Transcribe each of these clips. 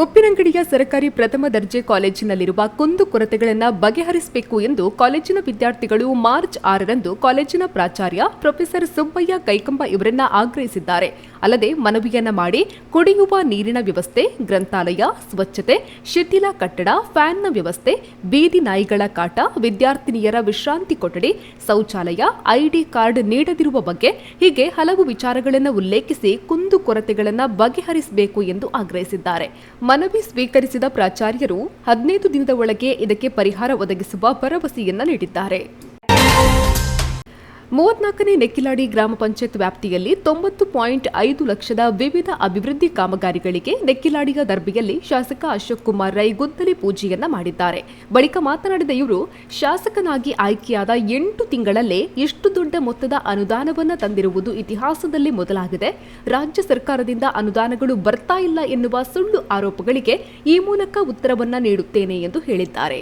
ಉಪ್ಪಿನಂಗಡಿಯ ಸರ್ಕಾರಿ ಪ್ರಥಮ ದರ್ಜೆ ಕಾಲೇಜಿನಲ್ಲಿರುವ ಕುಂದುಕೊರತೆಗಳನ್ನು ಬಗೆಹರಿಸಬೇಕು ಎಂದು ಕಾಲೇಜಿನ ವಿದ್ಯಾರ್ಥಿಗಳು ಮಾರ್ಚ್ 6ರಂದು ಕಾಲೇಜಿನ ಪ್ರಾಚಾರ್ಯ ಪ್ರೊಫೆಸರ್ ಸುಬ್ಬಯ್ಯ ಕೈಕಂಬ ಇವರನ್ನ ಆಗ್ರಹಿಸಿದ್ದಾರೆ. ಅಲ್ಲದೆ ಮನವಿಯನ್ನ ಮಾಡಿ ಕುಡಿಯುವ ನೀರಿನ ವ್ಯವಸ್ಥೆ, ಗ್ರಂಥಾಲಯ, ಸ್ವಚ್ಛತೆ, ಶಿಥಿಲ ಕಟ್ಟಡ, ಫ್ಯಾನ್ನ ವ್ಯವಸ್ಥೆ, ಬೀದಿ ನಾಯಿಗಳ ಕಾಟ, ವಿದ್ಯಾರ್ಥಿನಿಯರ ವಿಶ್ರಾಂತಿ ಕೊಠಡಿ, ಶೌಚಾಲಯ, ಐಡಿ ಕಾರ್ಡ್ ನೀಡದಿರುವ ಬಗ್ಗೆ ಹೀಗೆ ಹಲವು ವಿಚಾರಗಳನ್ನು ಉಲ್ಲೇಖಿಸಿ ಕುಂದುಕೊರತೆಗಳನ್ನು ಬಗೆಹರಿಸಬೇಕು ಎಂದು ಆಗ್ರಹಿಸಿದ್ದಾರೆ. ಮನವಿ ಸ್ವೀಕರಿಸಿದ ಪ್ರಾಚಾರ್ಯರು 15 ದಿನದ ಒಳಗೆ ಇದಕ್ಕೆ ಪರಿಹಾರ ಒದಗಿಸುವ ಭರವಸೆಯನ್ನ ನೀಡಿದ್ದಾರೆ. 34ನೇ ನೆಕ್ಕಿಲಾಡಿ ಗ್ರಾಮ ಪಂಚಾಯತ್ ವ್ಯಾಪ್ತಿಯಲ್ಲಿ 90.5 ಲಕ್ಷದ ವಿವಿಧ ಅಭಿವೃದ್ಧಿ ಕಾಮಗಾರಿಗಳಿಗೆ ನೆಕ್ಕಿಲಾಡಿಯ ದರ್ಬೆಯಲ್ಲಿ ಶಾಸಕ ಅಶೋಕ್ ಕುಮಾರ್ ರೈ ಗುದ್ದಲಿ ಪೂಜೆಯನ್ನ ಮಾಡಿದ್ದಾರೆ. ಬಳಿಕ ಮಾತನಾಡಿದ ಇವರು, ಶಾಸಕನಾಗಿ ಆಯ್ಕೆಯಾದ 8 ತಿಂಗಳಲ್ಲೇ ಇಷ್ಟು ದೊಡ್ಡ ಮೊತ್ತದ ಅನುದಾನವನ್ನು ತಂದಿರುವುದು ಇತಿಹಾಸದಲ್ಲಿ ಮೊದಲಾಗಿದೆ. ರಾಜ್ಯ ಸರ್ಕಾರದಿಂದ ಅನುದಾನಗಳು ಬರ್ತಾ ಇಲ್ಲ ಎನ್ನುವ ಸುಳ್ಳು ಆರೋಪಗಳಿಗೆ ಈ ಮೂಲಕ ಉತ್ತರವನ್ನ ನೀಡುತ್ತೇನೆ ಎಂದು ಹೇಳಿದ್ದಾರೆ.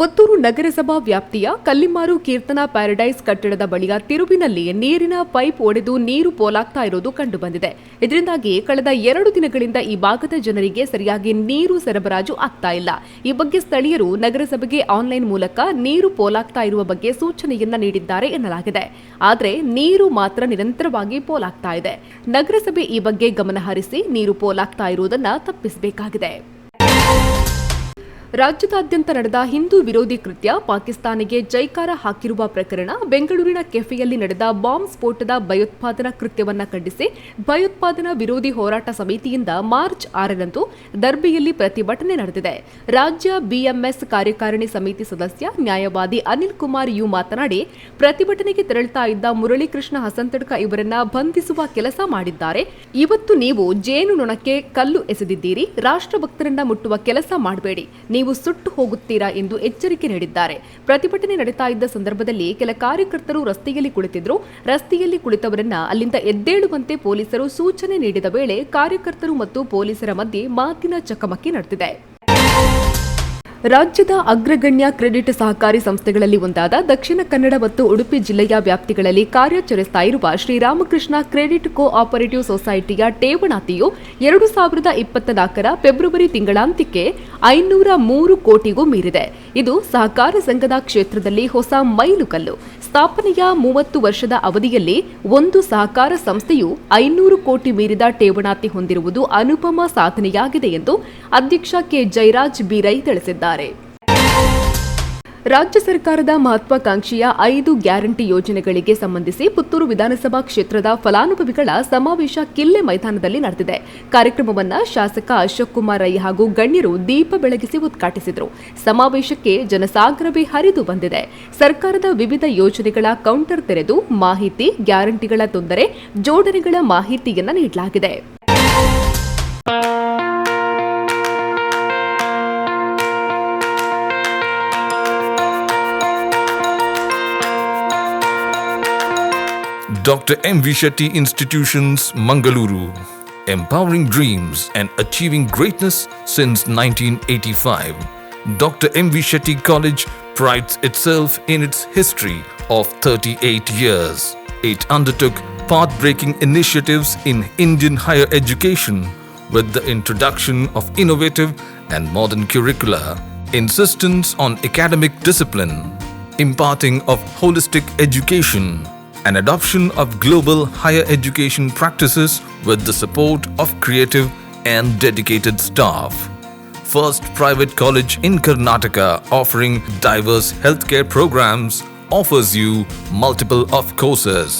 ಪುತ್ತೂರು ನಗರಸಭಾ ವ್ಯಾಪ್ತಿಯ ಕಲ್ಲಿಮಾರು ಕೀರ್ತನಾ ಪ್ಯಾರಡೈಸ್ ಕಟ್ಟಡದ ಬಳಿಯ ತಿರುವಿನಲ್ಲಿ ನೀರಿನ ಪೈಪ್ ಒಡೆದು ನೀರು ಪೋಲಾಗ್ತಾ ಇರುವುದು ಕಂಡುಬಂದಿದೆ. ಇದರಿಂದಾಗಿ ಕಳೆದ 2 ದಿನಗಳಿಂದ ಈ ಭಾಗದ ಜನರಿಗೆ ಸರಿಯಾಗಿ ನೀರು ಸರಬರಾಜು ಆಗ್ತಾ ಇಲ್ಲ. ಈ ಬಗ್ಗೆ ಸ್ಥಳೀಯರು ನಗರಸಭೆಗೆ ಆನ್ಲೈನ್ ಮೂಲಕ ನೀರು ಪೋಲಾಗ್ತಾ ಇರುವ ಬಗ್ಗೆ ಸೂಚನೆಯನ್ನ ನೀಡಿದ್ದಾರೆ ಎನ್ನಲಾಗಿದೆ. ಆದರೆ ನೀರು ಮಾತ್ರ ನಿರಂತರವಾಗಿ ಪೋಲಾಗ್ತಾ ಇದೆ. ನಗರಸಭೆ ಈ ಬಗ್ಗೆ ಗಮನ ಹರಿಸಿ ನೀರು ಪೋಲಾಗ್ತಾ ಇರುವುದನ್ನು ತಪ್ಪಿಸಬೇಕಾಗಿದೆ. ರಾಜ್ಯದಾದ್ಯಂತ ನಡೆದ ಹಿಂದೂ ವಿರೋಧಿ ಕೃತ್ಯ, ಪಾಕಿಸ್ತಾನಿಗೆ ಜೈಕಾರ ಹಾಕಿರುವ ಪ್ರಕರಣ, ಬೆಂಗಳೂರಿನ ಕೆಫೆಯಲ್ಲಿ ನಡೆದ ಬಾಂಬ್ ಸ್ಫೋಟದ ಭಯೋತ್ಪಾದನಾ ಕೃತ್ಯವನ್ನ ಖಂಡಿಸಿ ಭಯೋತ್ಪಾದನಾ ವಿರೋಧಿ ಹೋರಾಟ ಸಮಿತಿಯಿಂದ ಮಾರ್ಚ್ 6ರಂದು ದರ್ಬೆಯಲ್ಲಿ ಪ್ರತಿಭಟನೆ ನಡೆದಿದೆ. ರಾಜ್ಯ ಬಿಎಂಎಸ್ ಕಾರ್ಯಕಾರಿಣಿ ಸಮಿತಿ ಸದಸ್ಯ ನ್ಯಾಯವಾದಿ ಅನಿಲ್ ಕುಮಾರ್ ಯು ಮಾತನಾಡಿ, ಪ್ರತಿಭಟನೆಗೆ ತೆರಳುತ್ತಾ ಇದ್ದ ಮುರಳೀಕೃಷ್ಣ ಹಸಂತಡ್ಕ ಇವರನ್ನ ಬಂಧಿಸುವ ಕೆಲಸ ಮಾಡಿದ್ದಾರೆ. ಇವತ್ತು ನೀವು ಜೇನು ನೊಣಕ್ಕೆ ಕಲ್ಲು ಎಸೆದಿದ್ದೀರಿ. ರಾಷ್ಟ್ರಭಕ್ತರನ್ನ ಮುಟ್ಟುವ ಕೆಲಸ ಮಾಡಬೇಡಿ, ನೀವು ಸುಟ್ಟು ಹೋಗುತ್ತೀರಾ ಎಂದು ಎಚ್ಚರಿಕೆ ನೀಡಿದ್ದಾರೆ. ಪ್ರತಿಭಟನೆ ನಡೀತಾ ಇದ್ದ ಸಂದರ್ಭದಲ್ಲಿ ಕೆಲ ಕಾರ್ಯಕರ್ತರು ರಸ್ತೆಯಲ್ಲಿ ಕುಳಿತಿದ್ರು. ರಸ್ತೆಯಲ್ಲಿ ಕುಳಿತವರನ್ನ ಅಲ್ಲಿಂದ ಎದ್ದೇಳುವಂತೆ ಪೊಲೀಸರು ಸೂಚನೆ ನೀಡಿದ ವೇಳೆ ಕಾರ್ಯಕರ್ತರು ಮತ್ತು ಪೊಲೀಸರ ಮಧ್ಯೆ ಮಾತಿನ ಚಕಮಕಿ ನಡೆದಿದೆ. ರಾಜ್ಯದ ಅಗ್ರಗಣ್ಯ ಕ್ರೆಡಿಟ್ ಸಹಕಾರಿ ಸಂಸ್ಥೆಗಳಲ್ಲಿ ಒಂದಾದ ದಕ್ಷಿಣ ಕನ್ನಡ ಮತ್ತು ಉಡುಪಿ ಜಿಲ್ಲೆಯ ವ್ಯಾಪ್ತಿಗಳಲ್ಲಿ ಕಾರ್ಯಾಚರಿಸ್ತಾ ಇರುವ ಶ್ರೀರಾಮಕೃಷ್ಣ ಕ್ರೆಡಿಟ್ ಕೋ ಆಪರೇಟಿವ್ ಸೊಸೈಟಿಯ ಠೇವಣಾತಿಯು 2024ರ ಫೆಬ್ರವರಿ ತಿಂಗಳಾಂತ್ಯಕ್ಕೆ 503 ಕೋಟಿಗೂ ಮೀರಿದೆ. ಇದು ಸಹಕಾರ ಸಂಘದ ಕ್ಷೇತ್ರದಲ್ಲಿ ಹೊಸ ಮೈಲುಗಲ್ಲು. ಸ್ಥಾಪನೆಯ 30 ವರ್ಷದ ಅವಧಿಯಲ್ಲಿ ಒಂದು ಸಹಕಾರ ಸಂಸ್ಥೆಯು 500 ಕೋಟಿ ಮೀರಿದ ಠೇವಣಾತಿ ಹೊಂದಿರುವುದು ಅನುಪಮ ಸಾಧನೆಯಾಗಿದೆ ಎಂದು ಅಧ್ಯಕ್ಷ ಕೆ ಜಯರಾಜ್ ಬಿ ರೈ ತಿಳಿಸಿದ್ದಾರೆ. ರಾಜ್ಯ ಸರ್ಕಾರದ ಮಹತ್ವಾಕಾಂಕ್ಷೆಯ 5 ಗ್ಯಾರಂಟಿ ಯೋಜನೆಗಳಿಗೆ ಸಂಬಂಧಿಸಿ ಪುತ್ತೂರು ವಿಧಾನಸಭಾ ಕ್ಷೇತ್ರದ ಫಲಾನುಭವಿಗಳ ಸಮಾವೇಶ ಕಿಲ್ಲೆ ಮೈದಾನದಲ್ಲಿ ನಡೆದಿದೆ. ಕಾರ್ಯಕ್ರಮವನ್ನು ಶಾಸಕ ಅಶೋಕ್ ಕುಮಾರ್ ರೈ ಹಾಗೂ ಗಣ್ಯರು ದೀಪ ಬೆಳಗಿಸಿ ಉದ್ಘಾಟಿಸಿದರು. ಸಮಾವೇಶಕ್ಕೆ ಜನಸಾಗರವೇ ಹರಿದು ಬಂದಿದೆ. ಸರ್ಕಾರದ ವಿವಿಧ ಯೋಜನೆಗಳ ಕೌಂಟರ್ ತೆರೆದು ಮಾಹಿತಿ, ಗ್ಯಾರಂಟಿಗಳ ತೊಂದರೆ, ಜೋಡಣೆಗಳ ಮಾಹಿತಿಯನ್ನು ನೀಡಲಾಗಿದೆ. Dr. M. V. Shetty Institutions, Mangaluru. Empowering dreams and achieving greatness since 1985. Dr. M. V. Shetty College prides itself in its history of 38 years. It undertook path-breaking initiatives in Indian higher education with the introduction of innovative and modern curricula, insistence on academic discipline, imparting of holistic education, and adoption of global higher education practices with the support of creative and dedicated staff. First private college in Karnataka offering diverse healthcare programs offers you multiple of courses.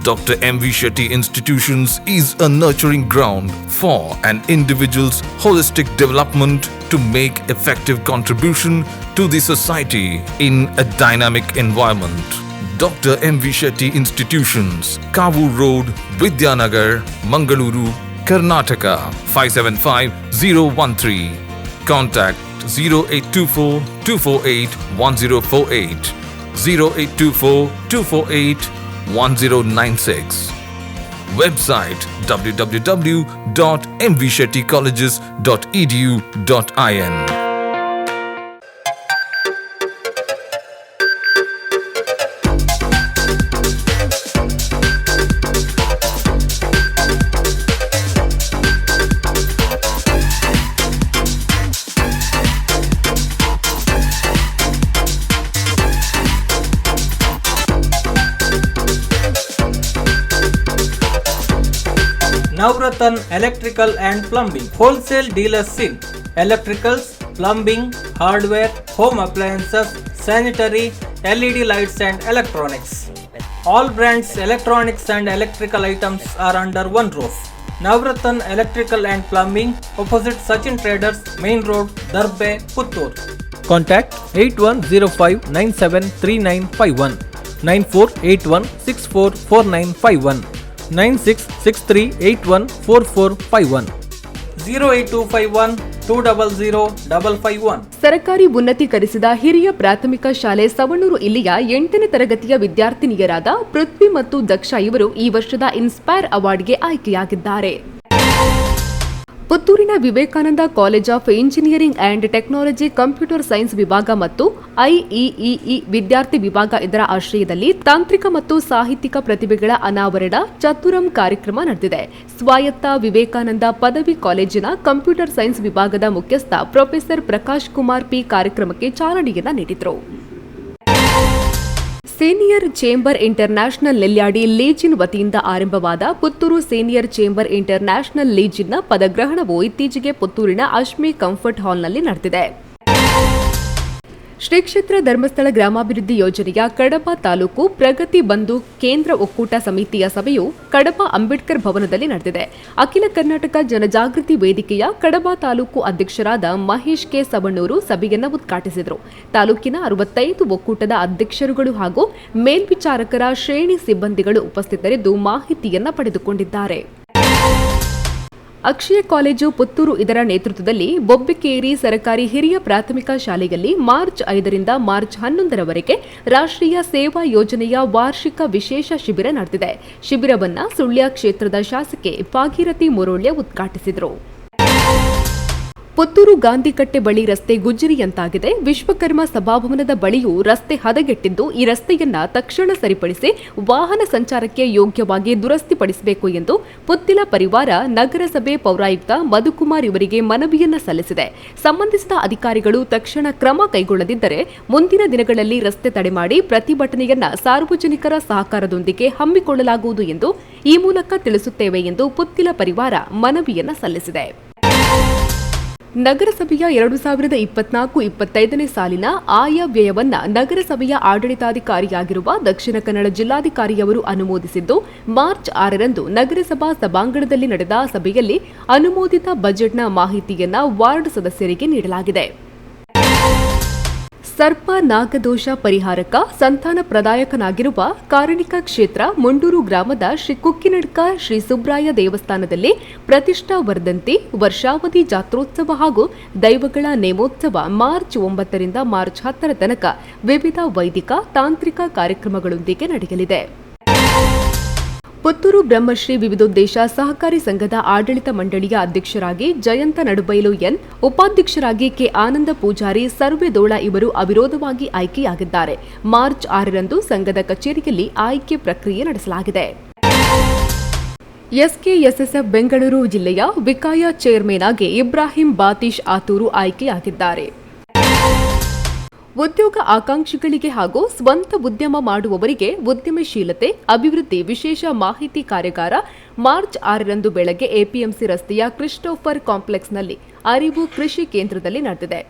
Dr. M.V. Shetty Institutions is a nurturing ground for an individual's holistic development to make effective contribution to the society in a dynamic environment. Dr. M.V. Shetty Institutions, Kavu Road, Vidyanagar, Mangaluru, Karnataka 575013. Contact 0824 248 1048, 0824 248 1096. Website www.mvshettycolleges.edu.in. Navratan Electrical and Plumbing Wholesale Dealers in Electricals, Plumbing, Hardware, Home Appliances, Sanitary, LED Lights and Electronics. All brands electronics and electrical items are under one roof. Navratan Electrical and Plumbing, opposite Sachin Traders, Main Road, Darbe, Puttur. Contact 8105973951, 9481644951, 9663814451, 08251200551. ಸರಕಾರಿ ಉನ್ನತೀಕರಿಸಿದ ಹಿರಿಯ ಪ್ರಾಥಮಿಕ ಶಾಲೆ ಸವಣೂರು ಇಲ್ಲಿಯ 8ನೇ ತರಗತಿಯ ವಿದ್ಯಾರ್ಥಿನಿಯರಾದ ಪೃಥ್ವಿ ಮತ್ತು ದಕ್ಷ ಇವರು ಈ ವರ್ಷದ ಇನ್ಸ್ಪೈರ್ ಅವಾರ್ಡ್ಗೆ ಆಯ್ಕೆಯಾಗಿದ್ದಾರೆ. ಪುತ್ತೂರಿನ Vivekananda college of engineering and technology computer science ವಿಭಾಗ ಮತ್ತು ಐಇಇಇ ವಿದ್ಯಾರ್ಥಿ ವಿಭಾಗ ಇದರ ಆಶ್ರಯದಲ್ಲಿ ತಾಂತ್ರಿಕ ಮತ್ತು ಸಾಹಿತ್ಯಿಕ ಪ್ರತಿಭೆಗಳ ಅನಾವರಣ ಚತುರಂ ಕಾರ್ಯಕ್ರಮ ನಡೆದಿದೆ. ಸ್ವಾಯತ್ತ ವಿವೇಕಾನಂದ ಪದವಿ ಕಾಲೇಜಿನ ಕಂಪ್ಯೂಟರ್ ಸೈನ್ಸ್ ವಿಭಾಗದ ಮುಖ್ಯಸ್ಥ ಪ್ರೊಫೆಸರ್ ಪ್ರಕಾಶ್ ಕುಮಾರ್ ಪಿ ಕಾರ್ಯಕ್ರಮಕ್ಕೆ ಚಾಲನೆಯನ್ನ ನೀಡಿದರು. ಸೀನಿಯರ್ ಚೇಂಬರ್ ಇಂಟರ್ನ್ಯಾಷನಲ್ ನೆಲ್ಯಾಡಿ ಲೀಜಿನ್ ವತಿಯಿಂದ ಆರಂಭವಾದ ಪುತ್ತೂರು ಸೀನಿಯರ್ ಚೇಂಬರ್ ಇಂಟರ್ನ್ಯಾಷನಲ್ ಲೀಜಿನ್ನ ಪದಗ್ರಹಣವು ಇತ್ತೀಚೆಗೆ ಪುತ್ತೂರಿನ ಅಶ್ಮಿ ಕಂಫರ್ಟ್ ಹಾಲ್ನಲ್ಲಿ ನಡೆದಿದೆ. ಶ್ರೀ ಕ್ಷೇತ್ರ ಧರ್ಮಸ್ಥಳ ಗ್ರಾಮಾಭಿವೃದ್ಧಿ ಯೋಜನೆಯ ಕಡಬ ತಾಲೂಕು ಪ್ರಗತಿ ಬಂಧು ಕೇಂದ್ರ ಒಕ್ಕೂಟ ಸಮಿತಿಯ ಸಭೆಯು ಕಡಬ ಅಂಬೇಡ್ಕರ್ ಭವನದಲ್ಲಿ ನಡೆದಿದೆ. ಅಖಿಲ ಕರ್ನಾಟಕ ಜನಜಾಗೃತಿ ವೇದಿಕೆಯ ಕಡಬ ತಾಲೂಕು ಅಧ್ಯಕ್ಷರಾದ ಮಹೇಶ್ ಕೆ ಸವಣೂರು ಸಭೆಯನ್ನು ಉದ್ಘಾಟಿಸಿದರು. ತಾಲೂಕಿನ 65 ಒಕ್ಕೂಟದ ಅಧ್ಯಕ್ಷರುಗಳು ಹಾಗೂ ಮೇಲ್ವಿಚಾರಕರ ಶ್ರೇಣಿ ಸಿಬ್ಬಂದಿಗಳು ಉಪಸ್ಥಿತರಿದ್ದು ಮಾಹಿತಿಯನ್ನ ಪಡೆದುಕೊಂಡಿದ್ದಾರೆ. ಅಕ್ಷಯ ಕಾಲೇಜು ಪುತ್ತೂರು ಇದರ ನೇತೃತ್ವದಲ್ಲಿ ಬೊಬ್ಬೆಕೇರಿ ಸರ್ಕಾರಿ ಹಿರಿಯ ಪ್ರಾಥಮಿಕ ಶಾಲೆಯಲ್ಲಿ ಮಾರ್ಚ್ 5ರಿಂದ ಮಾರ್ಚ್ 11ರವರೆಗೆ ರಾಷ್ಟ್ರೀಯ ಸೇವಾ ಯೋಜನೆಯ ವಾರ್ಷಿಕ ವಿಶೇಷ ಶಿಬಿರ ನಡೆದಿದೆ. ಶಿಬಿರವನ್ನು ಸುಳ್ಯ ಕ್ಷೇತ್ರದ ಶಾಸಕಿ ಭಾಗೀರಥಿ ಮುರೋಳ್ಯ ಉದ್ಘಾಟಿಸಿದರು. ಪುತ್ತೂರು ಗಾಂಧಿಕಟ್ಟೆ ಬಳಿ ರಸ್ತೆ ಗುಜ್ಜರಿಯಂತಾಗಿದೆ. ವಿಶ್ವಕರ್ಮ ಸಭಾಭವನದ ಬಳಿಯೂ ರಸ್ತೆ ಹದಗೆಟ್ಟಿದ್ದು, ಈ ರಸ್ತೆಯನ್ನ ತಕ್ಷಣ ಸರಿಪಡಿಸಿ ವಾಹನ ಸಂಚಾರಕ್ಕೆ ಯೋಗ್ಯವಾಗಿ ದುರಸ್ತಿಪಡಿಸಬೇಕು ಎಂದು ಪುತ್ತಿಲ ಪರಿವಾರ ನಗರಸಭೆ ಪೌರಾಯುಕ್ತ ಮಧುಕುಮಾರ್ ಇವರಿಗೆ ಮನವಿಯನ್ನ ಸಲ್ಲಿಸಿದೆ. ಸಂಬಂಧಿಸಿದ ಅಧಿಕಾರಿಗಳು ತಕ್ಷಣ ಕ್ರಮ ಕೈಗೊಳ್ಳದಿದ್ದರೆ ಮುಂದಿನ ದಿನಗಳಲ್ಲಿ ರಸ್ತೆ ತಡೆ ಮಾಡಿ ಪ್ರತಿಭಟನೆಯನ್ನ ಸಾರ್ವಜನಿಕರ ಸಹಕಾರದೊಂದಿಗೆ ಹಮ್ಮಿಕೊಳ್ಳಲಾಗುವುದು ಎಂದು ಈ ಮೂಲಕ ತಿಳಿಸುತ್ತೇವೆ ಎಂದು ಪುತ್ತಿಲ ಪರಿವಾರ ಮನವಿಯನ್ನ ಸಲ್ಲಿಸಿದೆ. ನಗರಸಭೆಯ 2024-25ನೇ ಸಾಲಿನ ಆಯವ್ಯಯವನ್ನ ನಗರಸಭೆಯ ಆಡಳಿತಾಧಿಕಾರಿಯಾಗಿರುವ ದಕ್ಷಿಣ ಕನ್ನಡ ಜಿಲ್ಲಾಧಿಕಾರಿಯವರು ಅನುಮೋದಿಸಿದ್ದು, ಮಾರ್ಚ್ 6ರಂದು ನಗರಸಭಾ ಸಭಾಂಗಣದಲ್ಲಿ ನಡೆದ ಸಭೆಯಲ್ಲಿ ಅನುಮೋದಿತ ಬಜೆಟ್ನ ಮಾಹಿತಿಯನ್ನ ವಾರ್ಡ್ ಸದಸ್ಯರಿಗೆ ನೀಡಲಾಗಿದೆ. ಸರ್ಪ ನಾಗದೋಷ ಪರಿಹಾರಕ ಸಂತಾನ ಪ್ರದಾಯಕನಾಗಿರುವ ಕಾರಣಿಕ ಕ್ಷೇತ್ರ ಮುಂಡೂರು ಗ್ರಾಮದ ಶ್ರೀ ಕುಕ್ಕಿನಡ್ಕ ಶ್ರೀ ಸುಬ್ರಾಯ ದೇವಸ್ಥಾನದಲ್ಲಿ ಪ್ರತಿಷ್ಠಾ ವರ್ಧಂತಿ ವರ್ಷಾವಧಿ ಜಾತ್ರೋತ್ಸವ ಹಾಗೂ ದೈವಗಳ ನೇಮೋತ್ಸವ ಮಾರ್ಚ್ 9ರಿಂದ ಮಾರ್ಚ್ 10ರ ತನಕ ವಿವಿಧ ವೈದಿಕ ತಾಂತ್ರಿಕ ಕಾರ್ಯಕ್ರಮಗಳೊಂದಿಗೆ ನಡೆಯಲಿದೆ. ಪುತ್ತೂರು ಬ್ರಹ್ಮಶ್ರೀ ವಿವಿಧೋದ್ದೇಶ ಸಹಕಾರಿ ಸಂಘದ ಆಡಳಿತ ಮಂಡಳಿಯ ಅಧ್ಯಕ್ಷರಾಗಿ ಜಯಂತ ನಡುಬೈಲು ಎನ್, ಉಪಾಧ್ಯಕ್ಷರಾಗಿ ಕೆ ಆನಂದ ಪೂಜಾರಿ ಸರ್ವೆದೋಳ ಇವರು ಅವಿರೋಧವಾಗಿ ಆಯ್ಕೆಯಾಗಿದ್ದಾರೆ. ಮಾರ್ಚ್ 6ರಂದು ಸಂಘದ ಕಚೇರಿಯಲ್ಲಿ ಆಯ್ಕೆ ಪ್ರಕ್ರಿಯೆ ನಡೆಸಲಾಗಿದೆ. ಎಸ್ಕೆಎಸ್ಎಸ್ಎಫ್ ಬೆಂಗಳೂರು ಜಿಲ್ಲೆಯ ವಿಕಾಯ ಚೇರ್ಮನ್ ಆಗಿ ಇಬ್ರಾಹಿಂ ಬಾತೀಶ್ ಆತೂರು ಆಯ್ಕೆಯಾಗಿದ್ದಾರೆ. ಉದ್ಯೋಗ ಆಕಾಂಕ್ಷಿಗಳಿಗೆ ಹಾಗೂ ಸ್ವಂತ ಉದ್ಯಮ ಮಾಡುವವರಿಗೆ ಉದ್ಯಮಶೀಲತೆ ಅಭಿವೃದ್ಧಿ ವಿಶೇಷ ಮಾಹಿತಿ ಕಾರ್ಯಾಗಾರ ಮಾರ್ಚ್ 6ರಂದು ಬೆಳಗ್ಗೆ ಎಪಿಎಂಸಿ ರಸ್ತೆಯ ಕ್ರಿಸ್ಟೋಫರ್ ಕಾಂಪ್ಲೆಕ್ಸ್ನಲ್ಲಿ ಅರಿವು ಕೃಷಿ ಕೇಂದ್ರದಲ್ಲಿ ನಡೆದಿದೆ.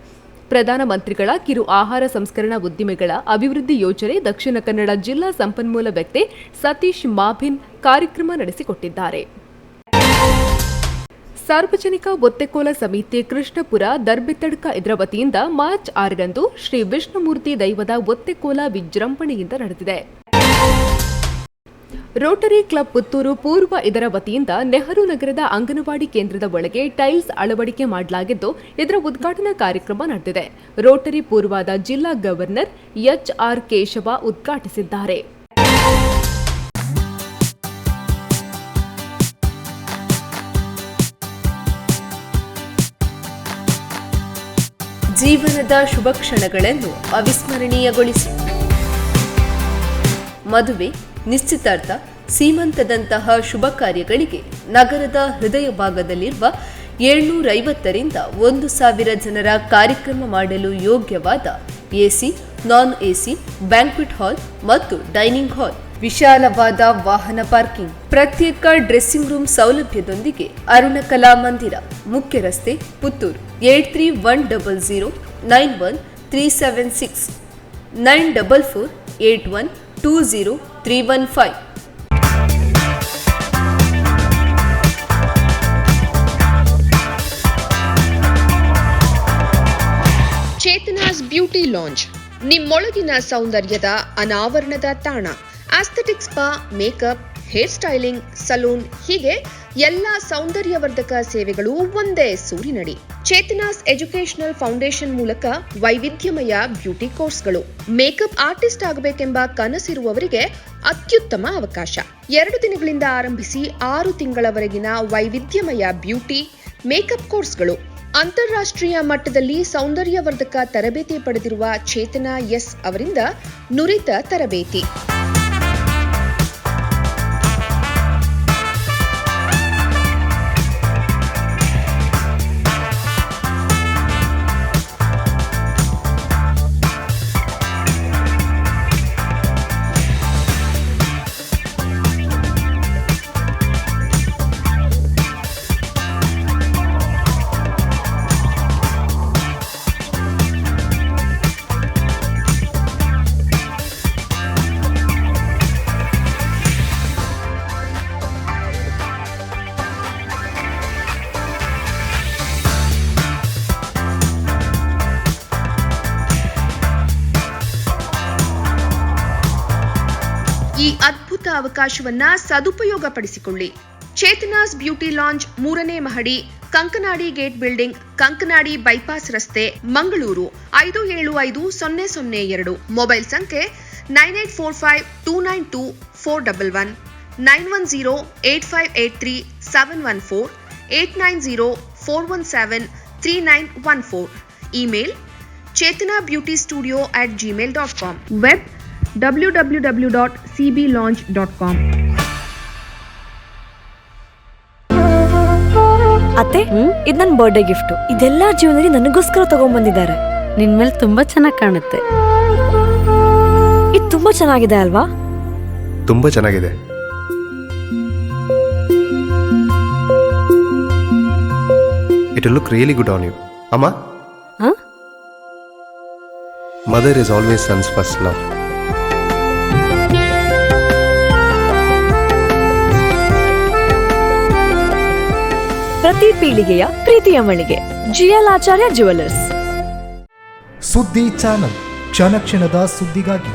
ಪ್ರಧಾನಮಂತ್ರಿಗಳ ಕಿರು ಆಹಾರ ಸಂಸ್ಕರಣಾ ಉದ್ದಿಮೆಗಳ ಅಭಿವೃದ್ಧಿ ಯೋಜನೆ ದಕ್ಷಿಣ ಕನ್ನಡ ಜಿಲ್ಲಾ ಸಂಪನ್ಮೂಲ ವ್ಯಕ್ತಿ ಸತೀಶ್ ಮಾಭಿನ್ ಕಾರ್ಯಕ್ರಮ ನಡೆಸಿಕೊಟ್ಟಿದ್ದಾರೆ. ಸಾರ್ವಜನಿಕ ಒತ್ತೆಕೋಲ ಸಮಿತಿ ಕೃಷ್ಣಪುರ ದರ್ಬೆತ್ತಡ್ಕ ಇದರ ವತಿಯಿಂದ ಮಾರ್ಚ್ 6ರಂದು ಶ್ರೀ ವಿಷ್ಣುಮೂರ್ತಿ ದೈವದ ಒತ್ತೆಕೋಲ ವಿಜೃಂಭಣೆಯಿಂದ ನಡೆದಿದೆ. ರೋಟರಿ ಕ್ಲಬ್ ಪುತ್ತೂರು ಪೂರ್ವ ಇದರ ವತಿಯಿಂದ ನೆಹರು ನಗರದ ಅಂಗನವಾಡಿ ಕೇಂದ್ರದ ಒಳಗೆ ಟೈಲ್ಸ್ ಅಳವಡಿಕೆ ಮಾಡಲಾಗಿದ್ದು, ಇದರ ಉದ್ಘಾಟನಾ ಕಾರ್ಯಕ್ರಮ ನಡೆದಿದೆ. ರೋಟರಿ ಪೂರ್ವದ ಜಿಲ್ಲಾ ಗವರ್ನರ್ ಎಚ್ಆರ್ ಕೇಶವ ಉದ್ಘಾಟಿಸಿದ್ದಾರೆ. ಜೀವನದ ಶುಭ ಕ್ಷಣಗಳನ್ನು ಅವಿಸ್ಮರಣೀಯಗೊಳಿಸಿ. ಮದುವೆ, ನಿಶ್ಚಿತಾರ್ಥ, ಸೀಮಂತದಂತಹ ಶುಭ ಕಾರ್ಯಗಳಿಗೆ ನಗರದ ಹೃದಯ ಭಾಗದಲ್ಲಿರುವ 750ರಿಂದ 1000 ಜನರ ಕಾರ್ಯಕ್ರಮ ಮಾಡಲು ಯೋಗ್ಯವಾದ ಎಸಿ, ನಾನ್ ಎಸಿ, ಬ್ಯಾಂಕ್ವೆಟ್ ಹಾಲ್ ಮತ್ತು ಡೈನಿಂಗ್ ಹಾಲ್, ವಿಶಾಲವಾದ ವಾಹನ ಪಾರ್ಕಿಂಗ್, ಪ್ರತ್ಯೇಕ ಡ್ರೆಸ್ಸಿಂಗ್ ರೂಮ್ ಸೌಲಭ್ಯದೊಂದಿಗೆ ಅರುಣ ಕಲಾ ಮಂದಿರ, ಮುಖ್ಯ ರಸ್ತೆ, ಪುತ್ತೂರು. 8310 91376 9448120315. ಚೇತನಾಸ್ ಬ್ಯೂಟಿ ಲಾಂಜ್, ನಿಮ್ಮೊಳಗಿನ ಸೌಂದರ್ಯದ ಅನಾವರಣದ ತಾಣ. Aesthetic spa, makeup, hair styling, salon ಹೀಗೆ ಎಲ್ಲ ಸೌಂದರ್ಯವರ್ಧಕ ಸೇವೆಗಳು ಒಂದೇ ಸೂರಿನಡಿ. ಚೇತನಾಸ್ ಎಜುಕೇಶನಲ್ ಫೌಂಡೇಶನ್ ಮೂಲಕ ವೈವಿಧ್ಯಮಯ ಬ್ಯೂಟಿ ಕೋರ್ಸ್ಗಳು. ಮೇಕಪ್ ಆರ್ಟಿಸ್ಟ್ ಆಗಬೇಕೆಂಬ ಕನಸಿರುವವರಿಗೆ ಅತ್ಯುತ್ತಮ ಅವಕಾಶ. 2 ದಿನಗಳಿಂದ ಆರಂಭಿಸಿ 6 ತಿಂಗಳವರೆಗಿನ ವೈವಿಧ್ಯಮಯ ಬ್ಯೂಟಿ, ಮೇಕಪ್ ಕೋರ್ಸ್ಗಳು. ಅಂತಾರಾಷ್ಟ್ರೀಯ ಮಟ್ಟದಲ್ಲಿ ಸೌಂದರ್ಯವರ್ಧಕ ತರಬೇತಿ ಪಡೆದಿರುವ ಚೇತನಾ ಎಸ್ ಅವರಿಂದ ನುರಿತ ತರಬೇತಿ. ಈ ಅದ್ಭುತ ಅವಕಾಶವನ್ನ ಸದುಪಯೋಗಪಡಿಸಿಕೊಳ್ಳಿ. ಚೇತನಾಸ್ ಬ್ಯೂಟಿ ಲಾಂಜ್ 3ನೇ ಮಹಡಿ, Kankanadi gate building, Kankanadi bypass ರಸ್ತೆ, ಮಂಗಳೂರು 575002. ಮೊಬೈಲ್ ಸಂಖ್ಯೆ 9845292411, 9108583714, 8904173914. Email chetanabeautystudio@gmail.com. Web www.cblaunch.com. ಅತ್ತೆ, ಇದು ನನ್ನ ಬರ್ಡೇ ಗಿಫ್ಟ್. ಇದೆಲ್ಲ ಜೀವನದಲ್ಲಿ ನನಗೋಸ್ಕರ ತಗೊಂಡ್ಬಂದಿದ್ದಾರೆ. ನಿನ್ ಮೇಲೆ ತುಂಬಾ ಚೆನ್ನಾಗಿ ಕಾಣುತ್ತೆ. ಇದು ತುಂಬಾ ಚೆನ್ನಾಗಿದೆ ಅಲ್ವಾ? ತುಂಬಾ ಚೆನ್ನಾಗಿದೆ. It will look really good on you. Amma? Huh? Mother is always son's first love. ಪ್ರತಿ ಪೀಳಿಗೆಯ ಪ್ರೀತಿಯ ಮಳಿಗೆ ಜಿಎಲ್ ಆಚಾರ್ಯ ಜುವೆಲ್ಲರ್ಸ್. ಸುದ್ದಿ ಚಾನಲ್, ಕ್ಷಣ ಕ್ಷಣದ ಸುದ್ದಿಗಾಗಿ.